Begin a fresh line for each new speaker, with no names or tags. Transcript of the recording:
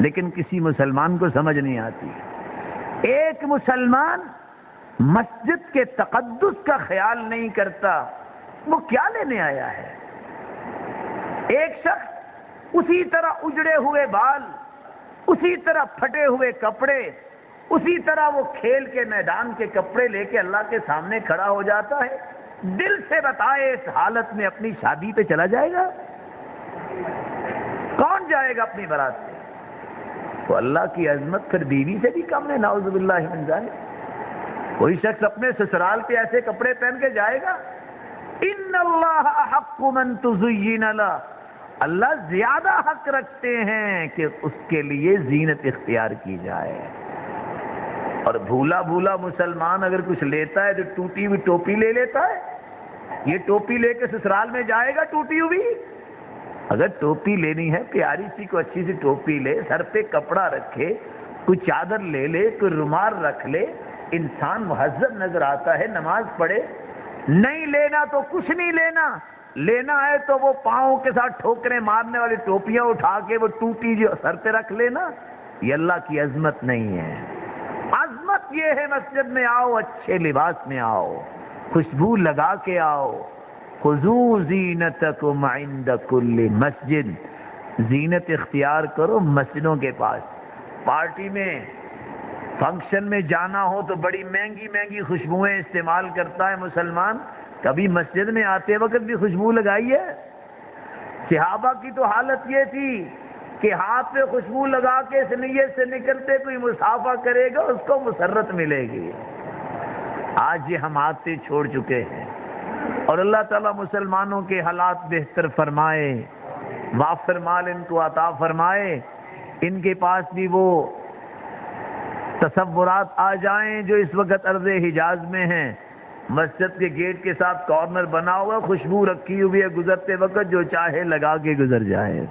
لیکن کسی مسلمان کو سمجھ نہیں آتی. ایک مسلمان مسجد کے تقدس کا خیال نہیں کرتا، وہ کیا لینے آیا ہے؟ ایک شخص اسی طرح اجڑے ہوئے بال، اسی طرح پھٹے ہوئے کپڑے، اسی طرح وہ کھیل کے میدان کے کپڑے لے کے اللہ کے سامنے کھڑا ہو جاتا ہے. دل سے بتائے اس حالت میں اپنی شادی پہ چلا جائے گا؟ کون جائے گا اپنی برات پہ؟ تو اللہ کی عظمت پھر بیوی سے بھی کم ہے، نعوذ باللہ من ذالک. کوئی شخص اپنے سسرال پہ ایسے کپڑے پہن کے جائے گا؟ ان اللہ احق من تزین له، اللہ زیادہ حق رکھتے ہیں کہ اس کے لیے زینت اختیار کی جائے. اور بھولا بھولا مسلمان اگر کچھ لیتا ہے تو ٹوٹی ہوئی ٹوپی لے لیتا ہے. یہ ٹوپی لے کے سسرال میں جائے گا ٹوٹی ہوئی؟ اگر ٹوپی لینی ہے پیاری سی کو اچھی سی ٹوپی لے، سر پہ کپڑا رکھے، کوئی چادر لے لے، کوئی رومال رکھ لے، انسان مہذب نظر آتا ہے، نماز پڑھے. نہیں لینا تو کچھ نہیں لینا، لینا ہے تو وہ پاؤں کے ساتھ ٹھوکریں مارنے والی ٹوپیاں اٹھا کے وہ ٹوٹی جو سر پہ رکھ لینا. یہ اللہ کی عظمت نہیں ہے. عظمت یہ ہے مسجد میں آؤ، اچھے لباس میں آؤ، خوشبو لگا کے آؤ. خذوا زینتکم عند کل مسجد، زینت اختیار کرو مسجدوں کے پاس. پارٹی میں فنکشن میں جانا ہو تو بڑی مہنگی مہنگی خوشبوئیں استعمال کرتا ہے مسلمان. کبھی مسجد میں آتے وقت بھی خوشبو لگائی ہے؟ صحابہ کی تو حالت یہ تھی کہ ہاتھ پہ خوشبو لگا کے اس نیت سے نکلتے کوئی مسافہ کرے گا اس کو مسرت ملے گی. آج یہ ہم عادتیں چھوڑ چکے ہیں. اور اللہ تعالیٰ مسلمانوں کے حالات بہتر فرمائے، وافر مال ان کو عطا فرمائے. ان کے پاس بھی وہ تصورات آ جائیں جو اس وقت ارض حجاز میں ہیں. مسجد کے گیٹ کے ساتھ کارنر بنا ہوا، خوشبو رکھی ہوئی ہے، گزرتے وقت جو چاہے لگا کے گزر جائے.